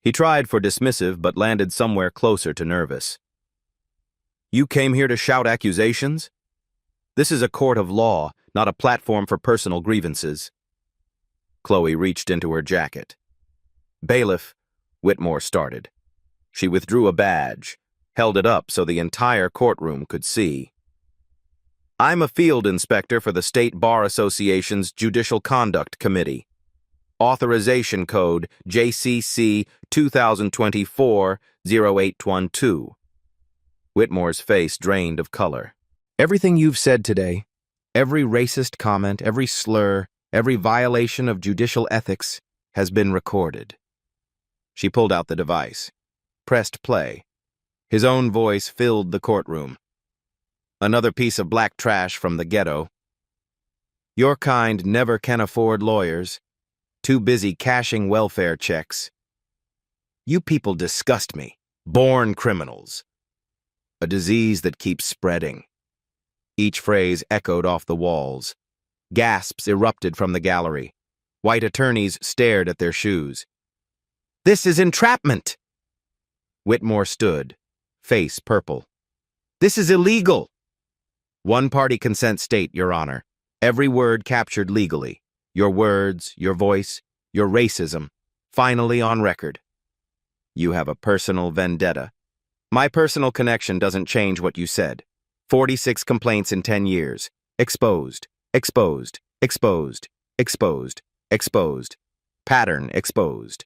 He tried for dismissive but landed somewhere closer to nervous. You came here to shout accusations? This is a court of law, not a platform for personal grievances. Chloe reached into her jacket. Bailiff, Whitmore started. She withdrew a badge, held it up so the entire courtroom could see. I'm a field inspector for the State Bar Association's Judicial Conduct Committee. Authorization Code JCC 2024-0812. Whitmore's face drained of color. Everything you've said today, every racist comment, every slur, every violation of judicial ethics has been recorded. She pulled out the device, pressed play. His own voice filled the courtroom. Another piece of black trash from the ghetto. Your kind never can afford lawyers. Too busy cashing welfare checks. You people disgust me. Born criminals. A disease that keeps spreading. Each phrase echoed off the walls. Gasps erupted from the gallery. White attorneys stared at their shoes. This is entrapment! Whitmore stood, face purple. This is illegal! One-party consent state, Your Honor. Every word captured legally. Your words, your voice, your racism, finally on record. You have a personal vendetta. My personal connection doesn't change what you said. 46 complaints in 10 years. Exposed, exposed, exposed, exposed, exposed. Pattern exposed.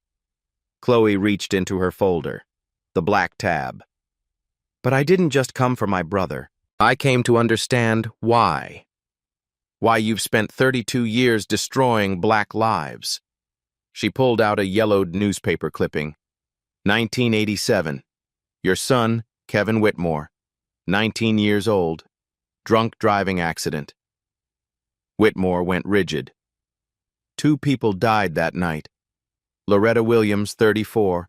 Chloe reached into her folder, the black tab. But I didn't just come for my brother. I came to understand why. Why you've spent 32 years destroying black lives. She pulled out a yellowed newspaper clipping. 1987. Your son, Kevin Whitmore, 19 years old, drunk driving accident. Whitmore went rigid. 2 people died that night. Loretta Williams, 34,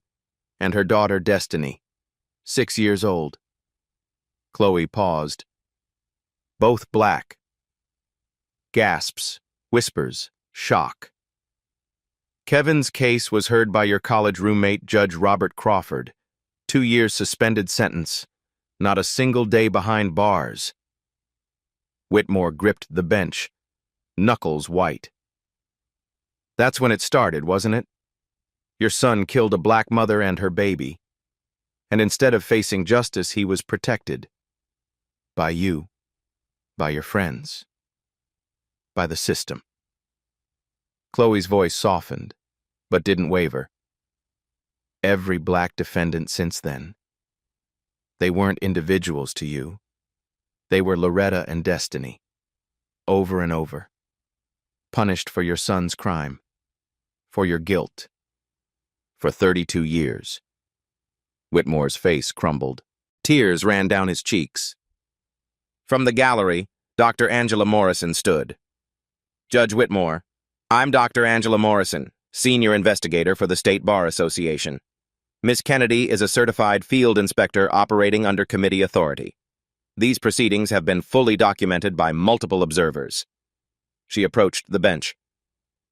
and her daughter Destiny, 6 years old. Chloe paused. Both black. Gasps, whispers, shock. Kevin's case was heard by your college roommate, Judge Robert Crawford. 2 years suspended sentence. Not a single day behind bars. Whitmore gripped the bench, knuckles white. That's when it started, wasn't it? Your son killed a black mother and her baby. And instead of facing justice, he was protected. By you. By your friends. By the system. Chloe's voice softened, but didn't waver. Every black defendant since then. They weren't individuals to you. They were Loretta and Destiny. Over and over. Punished for your son's crime. For your guilt. For 32 years. Whitmore's face crumbled. Tears ran down his cheeks. From the gallery, Dr. Angela Morrison stood. Judge Whitmore, I'm Dr. Angela Morrison, Senior Investigator for the State Bar Association. Ms. Kennedy is a certified field inspector operating under committee authority. These proceedings have been fully documented by multiple observers. She approached the bench.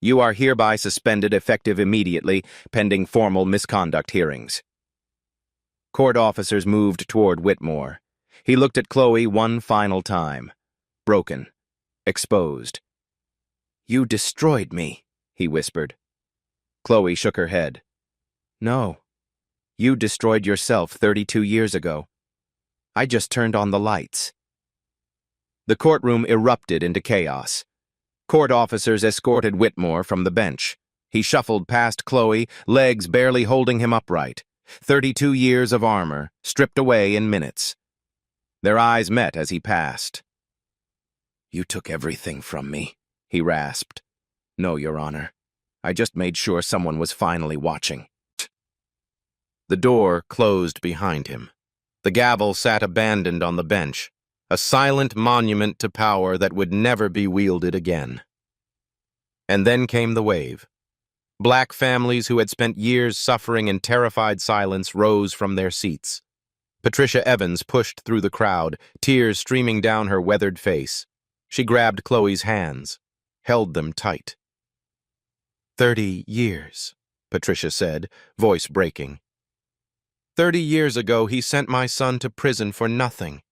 You are hereby suspended effective immediately, pending formal misconduct hearings. Court officers moved toward Whitmore. He looked at Chloe one final time. Broken. Exposed. You destroyed me, he whispered. Chloe shook her head. No. You destroyed yourself 32 years ago. I just turned on the lights." The courtroom erupted into chaos. Court officers escorted Whitmore from the bench. He shuffled past Chloe, legs barely holding him upright. 32 years of armor, stripped away in minutes. Their eyes met as he passed. "You took everything from me," he rasped. "No, Your Honor. I just made sure someone was finally watching." The door closed behind him. The gavel sat abandoned on the bench, a silent monument to power that would never be wielded again. And then came the wave. Black families who had spent years suffering in terrified silence rose from their seats. Patricia Evans pushed through the crowd, tears streaming down her weathered face. She grabbed Chloe's hands, held them tight. 30 years, Patricia said, voice breaking. 30 years ago, he sent my son to prison for nothing.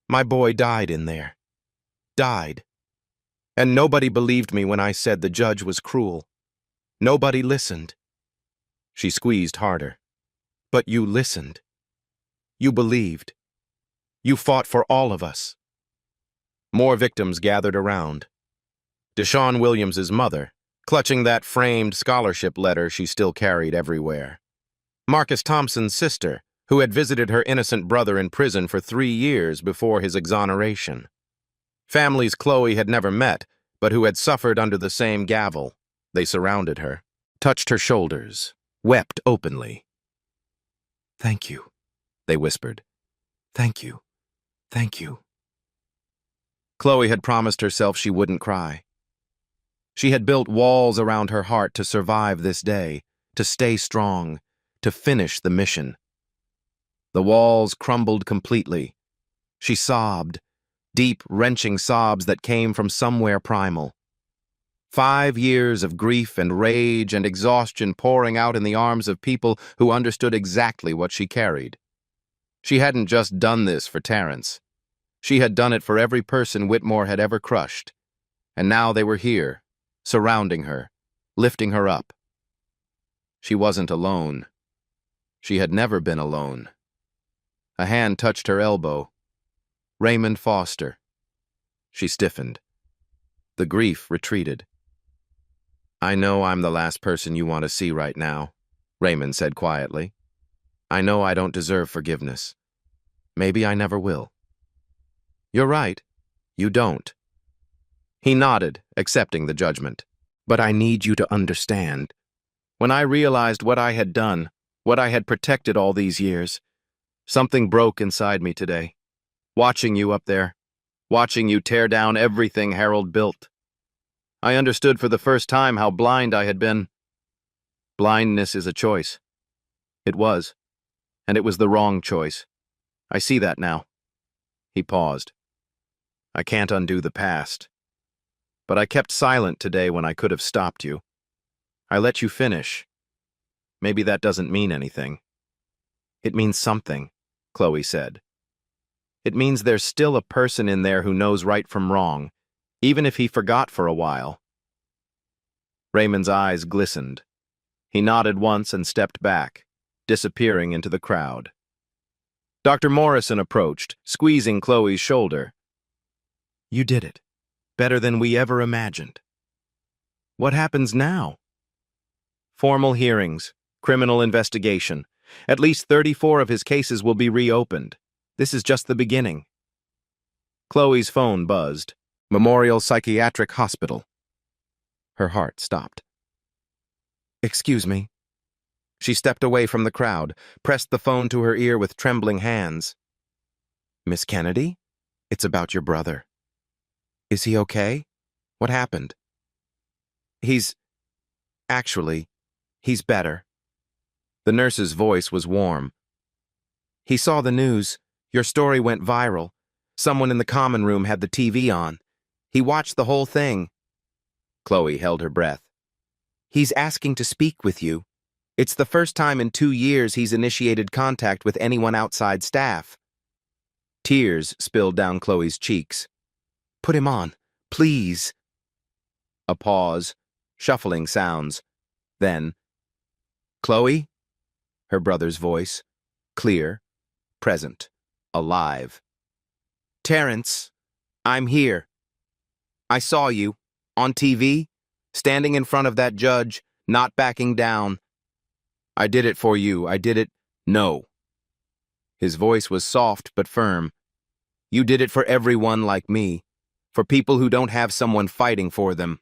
My boy died in there. Died. And nobody believed me when I said the judge was cruel. Nobody listened. She squeezed harder. But you listened. You believed. You fought for all of us. More victims gathered around. Deshaun Williams's mother, clutching that framed scholarship letter she still carried everywhere. Marcus Thompson's sister, who had visited her innocent brother in prison for 3 years before his exoneration. Families Chloe had never met, but who had suffered under the same gavel. They surrounded her, touched her shoulders, wept openly. "Thank you," they whispered. "Thank you. Thank you." Chloe had promised herself she wouldn't cry. She had built walls around her heart to survive this day, to stay strong, to finish the mission. The walls crumbled completely. She sobbed, deep, wrenching sobs that came from somewhere primal. 5 years of grief and rage and exhaustion pouring out in the arms of people who understood exactly what she carried. She hadn't just done this for Terrence. She had done it for every person Whitmore had ever crushed. And now they were here, surrounding her, lifting her up. She wasn't alone. She had never been alone. A hand touched her elbow. Raymond Foster. She stiffened. The grief retreated. "I know I'm the last person you want to see right now," Raymond said quietly. "I know I don't deserve forgiveness. Maybe I never will." "You're right. You don't." He nodded, accepting the judgment. "But I need you to understand. When I realized what I had done, what I had protected all these years, something broke inside me today. Watching you up there, watching you tear down everything Harold built. I understood for the first time how blind I had been. Blindness is a choice. It was. And it was the wrong choice. I see that now." He paused. "I can't undo the past. But I kept silent today when I could have stopped you. I let you finish. Maybe that doesn't mean anything." "It means something," Chloe said. "It means there's still a person in there who knows right from wrong, even if he forgot for a while." Raymond's eyes glistened. He nodded once and stepped back, disappearing into the crowd. Dr. Morrison approached, squeezing Chloe's shoulder. "You did it. Better than we ever imagined." "What happens now?" "Formal hearings, criminal investigation. At least 34 of his cases will be reopened. This is just the beginning." Chloe's phone buzzed. Memorial Psychiatric Hospital. Her heart stopped. "Excuse me." She stepped away from the crowd, pressed the phone to her ear with trembling hands. "Miss Kennedy? It's about your brother. Is he okay? What happened?" Actually, he's better." The nurse's voice was warm. "He saw the news. Your story went viral. Someone in the common room had the TV on. He watched the whole thing." Chloe held her breath. "He's asking to speak with you. It's the first time in 2 years he's initiated contact with anyone outside staff." Tears spilled down Chloe's cheeks. "Put him on, please." A pause, shuffling sounds. Then, "Chloe?" Her brother's voice, clear, present. alive. "Terrence, I'm here. I saw you, on TV, standing in front of that judge, not backing down. I did it for you. I did it." "No." His voice was soft but firm. "You did it for everyone like me, for people who don't have someone fighting for them."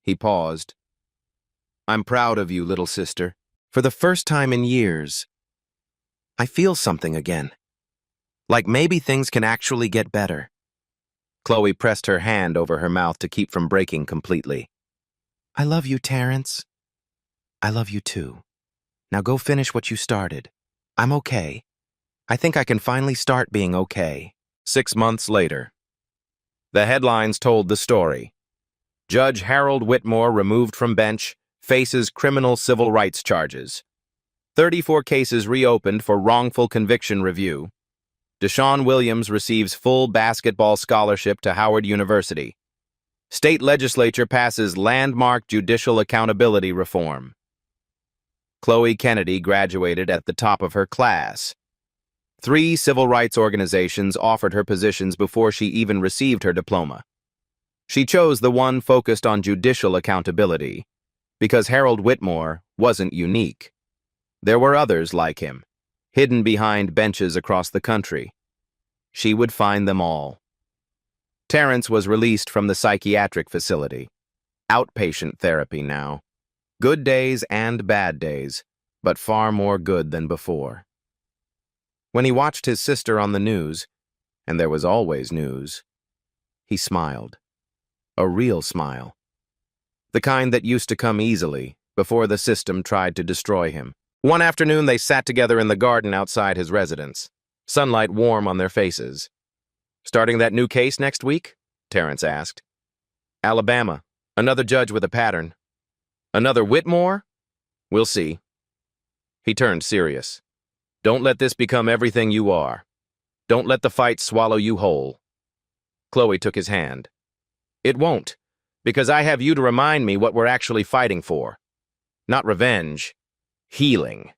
He paused. "I'm proud of you, little sister. For the first time in years, I feel something again. Like maybe things can actually get better." Chloe pressed her hand over her mouth to keep from breaking completely. "I love you, Terrence. I love you too. Now go finish what you started. I'm okay. I think I can finally start being okay." 6 months later. The headlines told the story. Judge Harold Whitmore, removed from bench, faces criminal civil rights charges. 34 cases reopened for wrongful conviction review. Deshaun Williams receives full basketball scholarship to Howard University. State legislature passes landmark judicial accountability reform. Chloe Kennedy graduated at the top of her class. 3 civil rights organizations offered her positions before she even received her diploma. She chose the one focused on judicial accountability because Harold Whitmore wasn't unique. There were others like him, hidden behind benches across the country. She would find them all. Terrence was released from the psychiatric facility. Outpatient therapy now. Good days and bad days, but far more good than before. When he watched his sister on the news, and there was always news, he smiled. A real smile. The kind that used to come easily, before the system tried to destroy him. One afternoon they sat together in the garden outside his residence, sunlight warm on their faces. "Starting that new case next week?" Terrence asked. "Alabama. Another judge with a pattern." "Another Whitmore?" "We'll see." He turned serious. "Don't let this become everything you are. Don't let the fight swallow you whole." Chloe took his hand. "It won't, because I have you to remind me what we're actually fighting for. Not revenge, healing."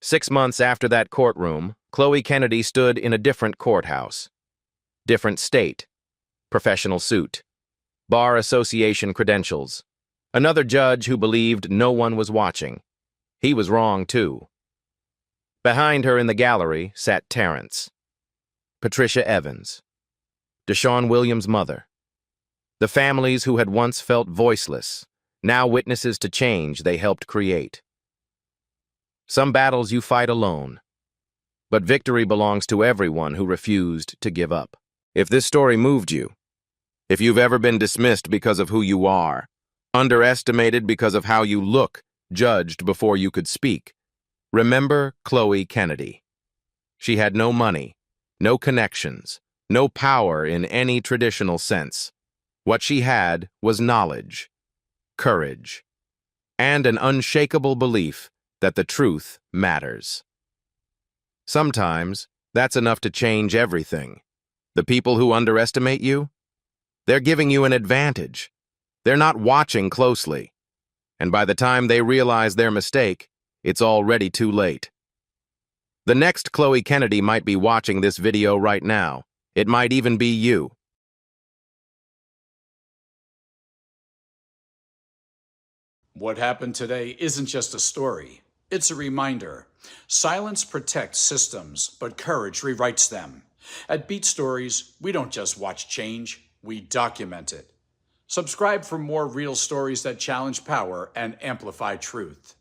6 months after that courtroom, Chloe Kennedy stood in a different courthouse. Different state. Professional suit. Bar association credentials. Another judge who believed no one was watching. He was wrong, too. Behind her in the gallery sat Terrence. Patricia Evans. Deshaun Williams' mother. The families who had once felt voiceless, now witnesses to change they helped create. Some battles you fight alone, but victory belongs to everyone who refused to give up. If this story moved you, if you've ever been dismissed because of who you are, underestimated because of how you look, judged before you could speak, remember Chloe Kennedy. She had no money, no connections, no power in any traditional sense. What she had was knowledge, courage, and an unshakable belief that the truth matters. Sometimes, that's enough to change everything. The people who underestimate you, they're giving you an advantage. They're not watching closely. And by the time they realize their mistake, it's already too late. The next Chloe Kennedy might be watching this video right now. It might even be you. What happened today isn't just a story. It's a reminder. Silence protects systems, but courage rewrites them. At Beat Stories, we don't just watch change, we document it. Subscribe for more real stories that challenge power and amplify truth.